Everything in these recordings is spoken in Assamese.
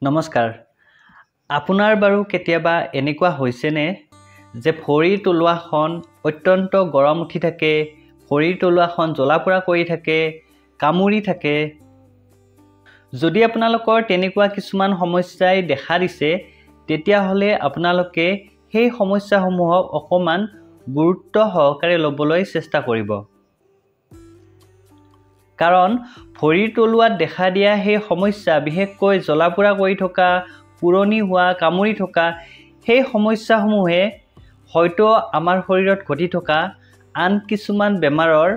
নমস্কাৰ। আপোনাৰ বাৰু কেতিয়াবা এনেকুৱা হৈছেনে যে ভৰিৰ তলুৱাখন অত্যন্ত গৰম উঠি থাকে, ভৰিৰ তলুৱাখন জ্বলা-পোৰা কৰি থাকে, কামুৰি থাকে? যদি আপোনালোকৰ তেনেকুৱা কিছুমান সমস্যাই দেখা দিছে, তেতিয়াহ'লে আপোনালোকে সেই সমস্যাসমূহক অকণমান গুৰুত্ব সহকাৰে ল'বলৈ চেষ্টা কৰিব। কাৰণ ভৰিৰ তলুৱাত দেখা দিয়া সেই সমস্যা, বিশেষকৈ জ্বলা-পোৰা কৰি থকা, পুৰণি হোৱা, কামুৰি থকা, সেই সমস্যাসমূহে হয়তো আমাৰ শৰীৰত ঘটি থকা আন কিছুমান বেমাৰৰ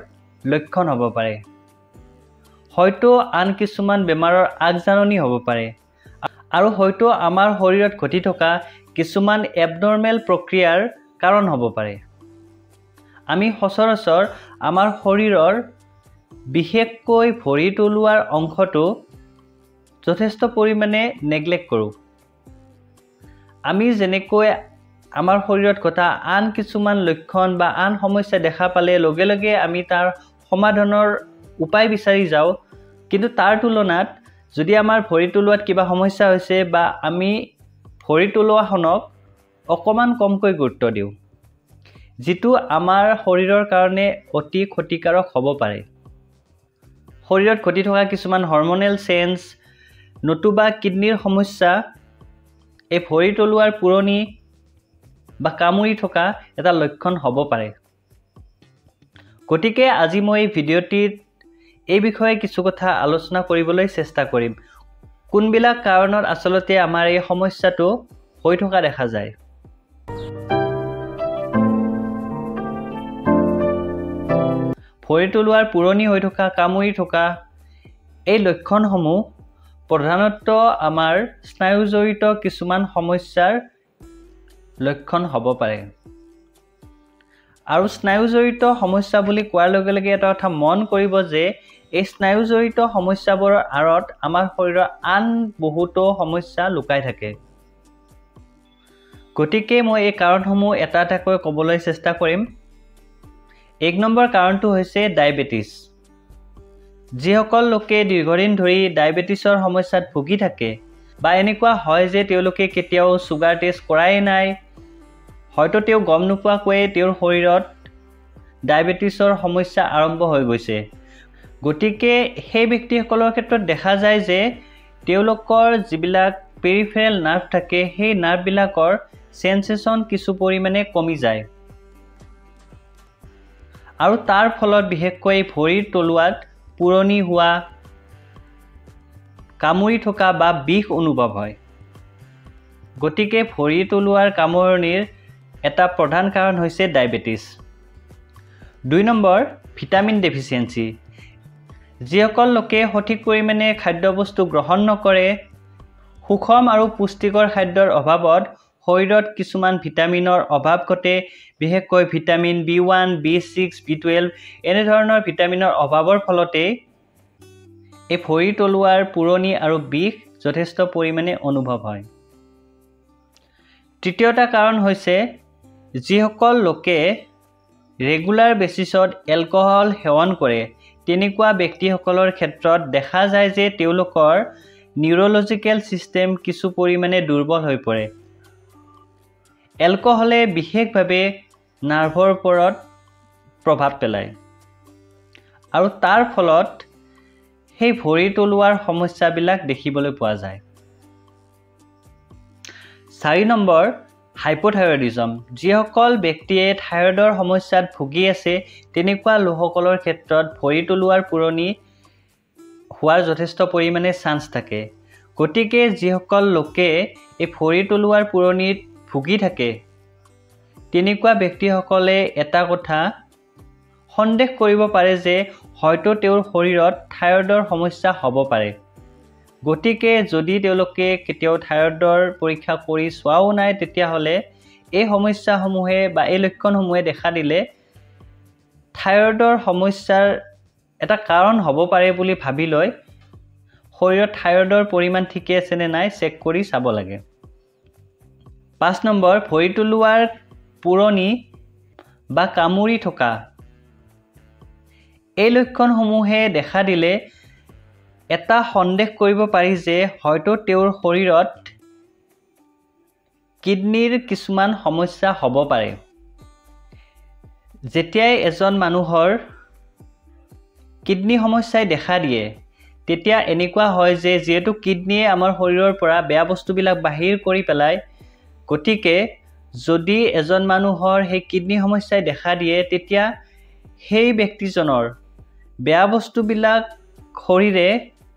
লক্ষণ হ'ব পাৰে। হয়তো আন কিছুমান বেমাৰৰ আগজাননী হ'ব পাৰে আৰু হয়তো আমাৰ শৰীৰত ঘটি থকা কিছুমান এবনৰ্মেল প্ৰক্ৰিয়াৰ কাৰণ হ'ব পাৰে। আমি সচৰাচৰ আমাৰ শৰীৰৰ বিশেষকৈ ভৰিৰ তলুৱাৰ অংশটো যথেষ্ট পৰিমাণে নেগলেক্ট কৰোঁ। আমি যেনেকৈ আমাৰ শৰীৰত ঘটা আন কিছুমান লক্ষণ বা আন সমস্যা দেখা পালে লগে লগে আমি তাৰ সমাধানৰ উপায় বিচাৰি যাওঁ, কিন্তু তাৰ তুলনাত যদি আমাৰ ভৰিৰ তলুৱাত কিবা সমস্যা হৈছে বা আমি ভৰিৰ তলুৱাখনক অকণমান কমকৈ গুৰুত্ব দিওঁ, যিটো আমাৰ শৰীৰৰ কাৰণে অতি ক্ষতিকাৰক হ'ব পাৰে। শৰীৰত ঘটি থকা কিছুমান হৰমনেল চেঞ্জ, নতুবা কিডনীৰ সমস্যা এই ভৰিৰ তলুৱাৰ পুৰণি বা কামুৰি থকা এটা লক্ষণ হ'ব পাৰে। গতিকে আজি মই এই ভিডিঅ'টিত এই বিষয়ে কিছু কথা আলোচনা কৰিবলৈ চেষ্টা কৰিম। কোনবিলাক কাৰণত আচলতে আমাৰ এই সমস্যাটো হৈ থকা দেখা যায়। ভৰিৰ তলুৱাৰ পুৰণি হৈ থকা, কামুৰি থকা এই লক্ষণসমূহ প্ৰধানতঃ আমাৰ স্নায়ুজনিত কিছুমান সমস্যাৰ লক্ষণ হ'ব পাৰে। আৰু স্নায়ুজনিত সমস্যা বুলি কোৱাৰ লগে লগে এটা কথা মন কৰিব যে এই স্নায়ুজনিত সমস্যাবোৰৰ আঁৰত আমাৰ শৰীৰৰ আন বহুতো সমস্যা লুকাই থাকে। গতিকে মই এই কাৰণসমূহ এটা এটাকৈ ক'বলৈ চেষ্টা কৰিম। 1 নম্বৰ কাৰণটো হৈছে ডায়েবেটিছ। যিসকল লোকে দীৰ্ঘদিন ধৰি ডায়েবেটিছৰ সমস্যাত ভুগি থাকে বা এনেকুৱা হয় যে তেওঁলোকে কেতিয়াও ছুগাৰ টেষ্ট কৰাই নাই, হয়তো তেওঁ গম নোপোৱাকৈয়ে তেওঁৰ শৰীৰত ডায়েবেটিছৰ সমস্যা আৰম্ভ হৈ গৈছে। গতিকে সেই ব্যক্তিসকলৰ ক্ষেত্ৰত দেখা যায় যে তেওঁলোকৰ যিবিলাক পেৰিফেৰেল নাৰ্ভ থাকে, সেই নাৰ্ভবিলাকৰ চেনচেশ্যন কিছু পৰিমাণে কমি যায় আৰু তাৰ ফলত বিশেষকৈ ভৰিৰ তলুৱাত পুৰণি হোৱা, কামুৰি থকা বা বিষ অনুভৱ হয়। গতিকে ভৰিৰ তলুৱাৰ কামোৰণিৰ এটা প্ৰধান কাৰণ হৈছে ডায়েবেটিছ। 2 number, vitamin deficiency. যিসকল লোকে সঠিক পৰিমাণে খাদ্যবস্তু গ্ৰহণ নকৰে, সুষম আৰু পুষ্টিকৰ খাদ্যৰ অভাৱত শৰীৰত কিছুমান ভিটামিনৰ অভাৱ ঘটে, বিশেষকৈ ভিটামিন B1, B6, B12 এনেধৰণৰ ভিটামিনৰ অভাৱৰ ফলতেই এই ভৰিৰ তলুৱাৰ পুৰণি আৰু বিষ যথেষ্ট পৰিমাণে অনুভৱ হয়। 3য়টা কাৰণ হৈছে যিসকল লোকে ৰেগুলাৰ বেচিছত এলকহল সেৱন কৰে, তেনেকুৱা ব্যক্তিসকলৰ ক্ষেত্ৰত দেখা যায় যে তেওঁলোকৰ নিউৰলজিকেল ছিষ্টেম কিছু পৰিমাণে দুৰ্বল হৈ পৰে। এলকহলে বিশেষভাৱে নাৰ্ভৰ ওপৰত প্ৰভাৱ পেলায় আৰু তাৰ ফলত সেই ভৰিৰ তলুৱাৰ সমস্যাবিলাক দেখিবলৈ পোৱা যায়। 4 নম্বৰ, হাইপথাইৰয়ডিজম। যিসকল ব্যক্তিয়ে থাইৰয়ডৰ সমস্যাত ভুগি আছে, তেনেকুৱা লোকসকলৰ ক্ষেত্ৰত ভৰিৰ তলুৱাৰ পুৰণি হোৱাৰ যথেষ্ট পৰিমাণে চান্স থাকে। গতিকে যিসকল লোকে এই ভৰিৰ তলুৱাৰ পুৰণিত ভুগি থাকে, তেনেকুৱা ব্যক্তিসকলে এটা কথা সন্দেহ কৰিব পাৰে যে হয়তো তেওঁৰ শৰীৰত থাইৰয়ডৰ সমস্যা হ'ব পাৰে। গতিকে যদি তেওঁলোকে কেতিয়াও থাইৰয়ডৰ পৰীক্ষা কৰি চোৱাও নাই, তেতিয়াহ'লে এই সমস্যাসমূহে বা এই লক্ষণসমূহে দেখা দিলে থাইৰয়ডৰ সমস্যাৰ এটা কাৰণ হ'ব পাৰে বুলি ভাবি লৈ শৰীৰত থাইৰয়ডৰ পৰিমাণ ঠিকে আছে নে নাই চেক কৰি চাব লাগে। 5 নম্বৰ, ভৰিৰ তলুৱাৰ পুৰণি বা কামুৰি থকা এই লক্ষণসমূহে দেখা দিলে এটা সন্দেহ কৰিব পাৰি যে হয়তো তেওঁৰ শৰীৰত কিডনিৰ কিছুমান সমস্যা হ'ব পাৰে। যেতিয়াই এজন মানুহৰ কিডনি সমস্যাই দেখা দিয়ে তেতিয়া এনেকুৱা হয় যে যেহেতু কিডনিয়ে আমাৰ শৰীৰৰ পৰা বেয়া বস্তুবিলাক বাহিৰ কৰি পেলায়, গতিকে যদি এজন মানুহৰ সেই কিডনি সমস্যাই দেখা দিয়ে তেতিয়া সেই ব্যক্তিজনৰ বেয়া বস্তুবিলাক শৰীৰে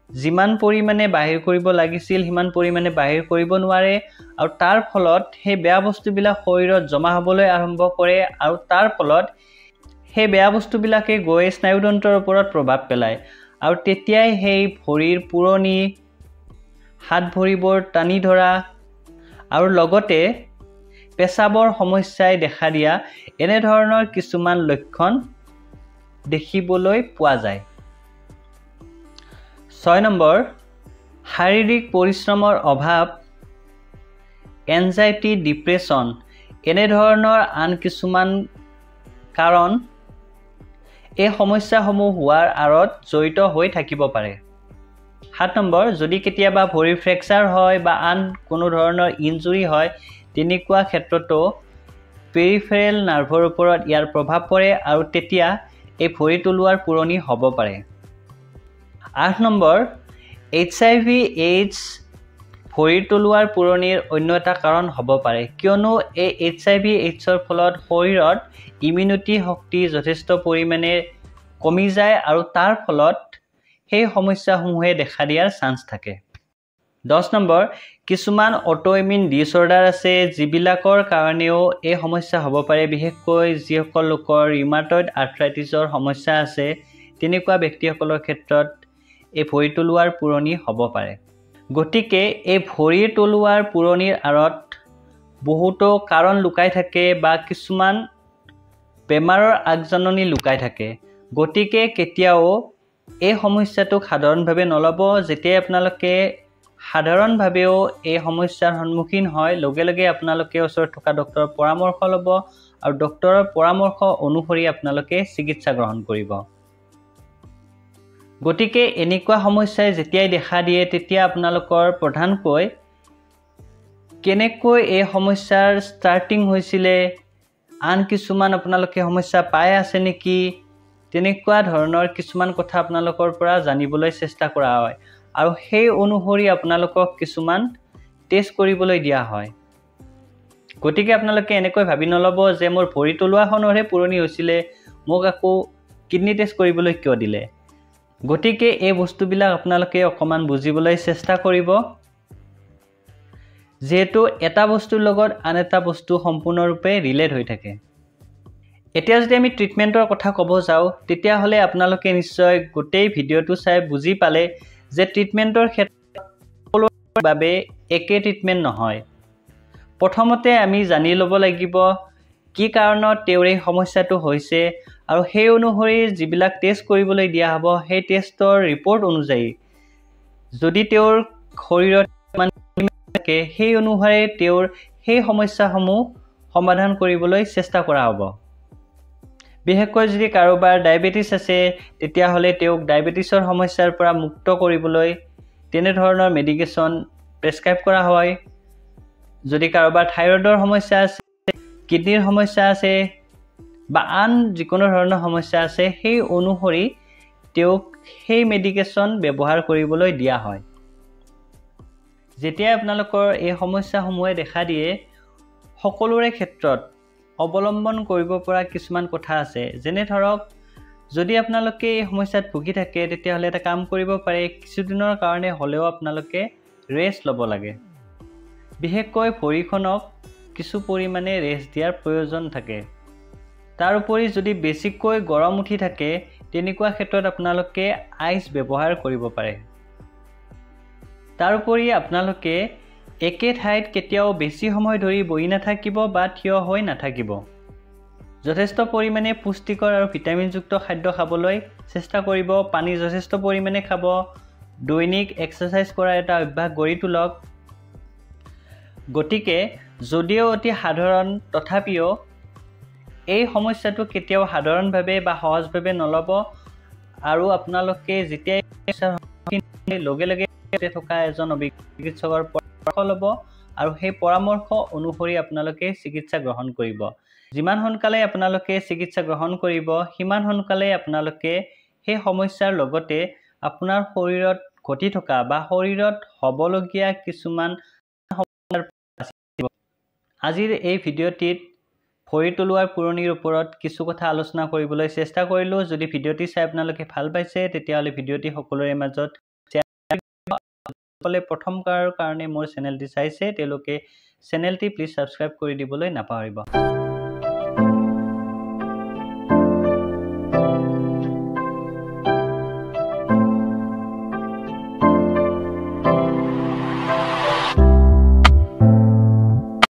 যিমান পৰিমাণে বাহিৰ কৰিব লাগিছিল সিমান পৰিমাণে বাহিৰ কৰিব নোৱাৰে, আৰু তাৰ ফলত সেই বেয়া বস্তুবিলাক শৰীৰত জমা হ'বলৈ আৰম্ভ কৰে, আৰু তাৰ ফলত সেই বেয়া বস্তুবিলাকে গৈ স্নায়ুতন্ত্ৰৰ ওপৰত প্ৰভাৱ পেলায়, আৰু তেতিয়াই সেই ভৰিৰ পুৰণি, হাত ভৰিবোৰ টানি ধৰা আৰু লগতে পেচাবৰ সমস্যাই দেখা দিয়া এনেধৰণৰ কিছুমান লক্ষণ দেখিবলৈ পোৱা যায়। 6 নম্বৰ, শাৰীৰিক পৰিশ্ৰমৰ অভাৱ, এনজাইটি, ডিপ্ৰেশ্যন এনেধৰণৰ আন কিছুমান কাৰণ এই সমস্যাসমূহ হোৱাৰ আঁৰত জড়িত হৈ থাকিব পাৰে। 7 নম্বৰ, যদি কেতিয়াবা ভৰিৰ ফ্ৰেকচাৰ হয় বা আন কোনো ধৰণৰ ইনজুৰি হয় তেনেকুৱা ক্ষেত্ৰতো পেৰিফেৰেল নাৰ্ভৰ ওপৰত ইয়াৰ প্ৰভাৱ পৰে আৰু তেতিয়া এই ভৰি তলুৱাৰ পুৰণি হ'ব পাৰে। 8 নম্বৰ, HIV/AIDS ভৰিৰ তলুৱাৰ পুৰণিৰ অন্য এটা কাৰণ হ'ব পাৰে, কিয়নো এই HIV/AIDS-ৰ ফলত শৰীৰত ইমিউনিটি শক্তি যথেষ্ট পৰিমাণে কমি যায় আৰু তাৰ ফলত সেই সমস্যাসমূহে দেখা দিয়াৰ চান্স থাকে। 10 নম্বৰ, কিছুমান অটোইমিউন ডিছঅৰ্ডাৰ আছে যিবিলাকৰ কাৰণেও এই সমস্যা হ'ব পাৰে, বিশেষকৈ যিসকল লোকৰ ৰিউমাটইড আৰ্থ্ৰাইটিছৰ সমস্যা আছে তেনেকুৱা ব্যক্তিসকলৰ ক্ষেত্ৰত এই ভৰি তলুৱাৰ পুৰণি হ'ব পাৰে। গতিকে এই ভৰিৰ তলুৱাৰ পুৰণিৰ আঁৰত বহুতো কাৰণ লুকাই থাকে বা কিছুমান বেমাৰৰ আগজাননী লুকাই থাকে। গতিকে কেতিয়াও এই সমস্যাটোক সাধাৰণভাৱে নল'ব। যেতিয়াই আপোনালোকে সাধাৰণভাৱেও এই সমস্যাৰ সন্মুখীন হয় লগে লগে আপোনালোকে ওচৰত থকা ডক্তৰৰ পৰামৰ্শ ল'ব আৰু ডক্তৰৰ পৰামৰ্শ অনুসৰি আপোনালোকে চিকিৎসা গ্ৰহণ কৰিব। গতিকে এনেকুৱা সমস্যাই যেতিয়াই দেখা দিয়ে তেতিয়া আপোনালোকৰ প্ৰধানকৈ কেনেকৈ এই সমস্যাৰ ষ্টাৰ্টিং হৈছিলে, আন কিছুমান আপোনালোকে সমস্যা পাই আছে নেকি, তেনেকুৱা ধৰণৰ কিছুমান কথা আপোনালোকৰ পৰা জানিবলৈ চেষ্টা কৰা হয় আৰু সেই অনুসৰি আপোনালোকক কিছুমান টেষ্ট কৰিবলৈ দিয়া হয়। গতিকে আপোনালোকে এনেকৈ ভাবি নল'ব যে মোৰ ভৰি তলুৱাখনৰহে পুৰণি হৈছিলে, মোক আকৌ কিডনি টেষ্ট কৰিবলৈ কিয় দিলে। গতিকে এই বস্তুবিলাক আপোনালোকে অকণমান বুজিবলৈ চেষ্টা কৰিব, যিহেতু এটা বস্তুৰ লগত আন এটা বস্তু সম্পূৰ্ণৰূপে ৰিলেট হৈ থাকে। এতিয়া যদি আমি ট্ৰিটমেণ্টৰ কথা ক'ব যাওঁ তেতিয়াহ'লে আপোনালোকে নিশ্চয় গোটেই ভিডিঅ'টো চাই বুজি পালে যে ট্ৰিটমেণ্টৰ ক্ষেত্ৰত সকলোৰে বাবে একে ট্ৰিটমেণ্ট নহয়। প্ৰথমতে আমি জানি ল'ব লাগিব কি কাৰণত তেওঁৰ এই সমস্যাটো হৈছে আৰু সেই অনুসৰি যিবিলাক টেষ্ট কৰিবলৈ দিয়া হ'ব সেই টেষ্টৰ ৰিপৰ্ট অনুযায়ী যদি তেওঁৰ শৰীৰত থাকে সেই অনুসাৰে তেওঁৰ সেই সমস্যাসমূহ সমাধান কৰিবলৈ চেষ্টা কৰা হ'ব। বিশেষকৈ যদি কাৰোবাৰ ডায়েবেটিছ আছে তেতিয়াহ'লে তেওঁক ডায়েবেটিছৰ সমস্যাৰ পৰা মুক্ত কৰিবলৈ তেনেধৰণৰ মেডিকেশ্যন প্ৰেছক্ৰাইব কৰা হয়। যদি কাৰোবাৰ থাইৰয়ডৰ সমস্যা আছে, কিডনিৰ সমস্যা আছে বা আন যিকোনো ধৰণৰ সমস্যা আছে সেই অনুসৰি তেওঁক সেই মেডিকেশ্যন ব্যৱহাৰ কৰিবলৈ দিয়া হয়। যেতিয়া আপোনালোকৰ এই সমস্যাসমূহে দেখা দিয়ে সকলোৰে ক্ষেত্ৰত অৱলম্বন কৰিব পৰা কিছুমান কথা আছে, যেনে ধৰক যদি আপোনালোকে এই সমস্যাত ভুগি থাকে তেতিয়াহ'লে এটা কাম কৰিব পাৰে, কিছুদিনৰ কাৰণে হ'লেও আপোনালোকে ৰেষ্ট ল'ব লাগে। বিশেষকৈ ভৰিখনক কিছু পৰিমাণে ৰেষ্ট দিয়াৰ প্ৰয়োজন থাকে। তাৰোপৰি যদি বেছিকৈ গৰম উঠি থাকে তেনেকুৱা ক্ষেত্ৰত আপোনালোকে আইচ ব্যৱহাৰ কৰিব পাৰে। তাৰোপৰি আপোনালোকে একে ঠাইত কেতিয়াও বেছি সময় ধৰি বহি নাথাকিব বা থিয় হৈ নাথাকিব। যথেষ্ট পৰিমাণে পুষ্টিকৰ আৰু ভিটামিনযুক্ত খাদ্য খাবলৈ চেষ্টা কৰিব, পানী যথেষ্ট পৰিমাণে খাব, দৈনিক এক্সাৰচাইজ কৰাৰ এটা অভ্যাস গঢ়ি তোলক। গতিকে যদিও অতি সাধাৰণ তথাপিও এই সমস্যাটো কেতিয়াও সাধাৰণভাৱে বা সহজভাৱে নল'ব আৰু আপোনালোকে যেতিয়াই লগে লগে থকা এজন অভিজ্ঞ চিকিৎসকৰ পৰামৰ্শ ল'ব আৰু সেই পৰামৰ্শ অনুসৰি আপোনালোকে চিকিৎসা গ্ৰহণ কৰিব। যিমান সোনকালে আপোনালোকে চিকিৎসা গ্ৰহণ কৰিব সিমান সোনকালে আপোনালোকে সেই সমস্যাৰ লগতে আপোনাৰ শৰীৰত ঘটি থকা বা শৰীৰত হ'বলগীয়া কিছুমান আজিৰ এই ভিডিঅ'টিত ভৰি তলুৱাৰ পুৰণিৰ ওপৰত কিছু কথা আলোচনা কৰিবলৈ চেষ্টা কৰিলোঁ। যদি ভিডিঅ'টি চাই আপোনালোকে ভাল পাইছে তেতিয়াহ'লে ভিডিঅ'টি সকলোৰে মাজত শ্বেয়াৰ। প্ৰথমবাৰৰ কাৰণে মোৰ চেনেলটি চাইছে তেওঁলোকে চেনেলটি প্লিজ ছাবস্ক্ৰাইব কৰি দিবলৈ নাপাহৰিব।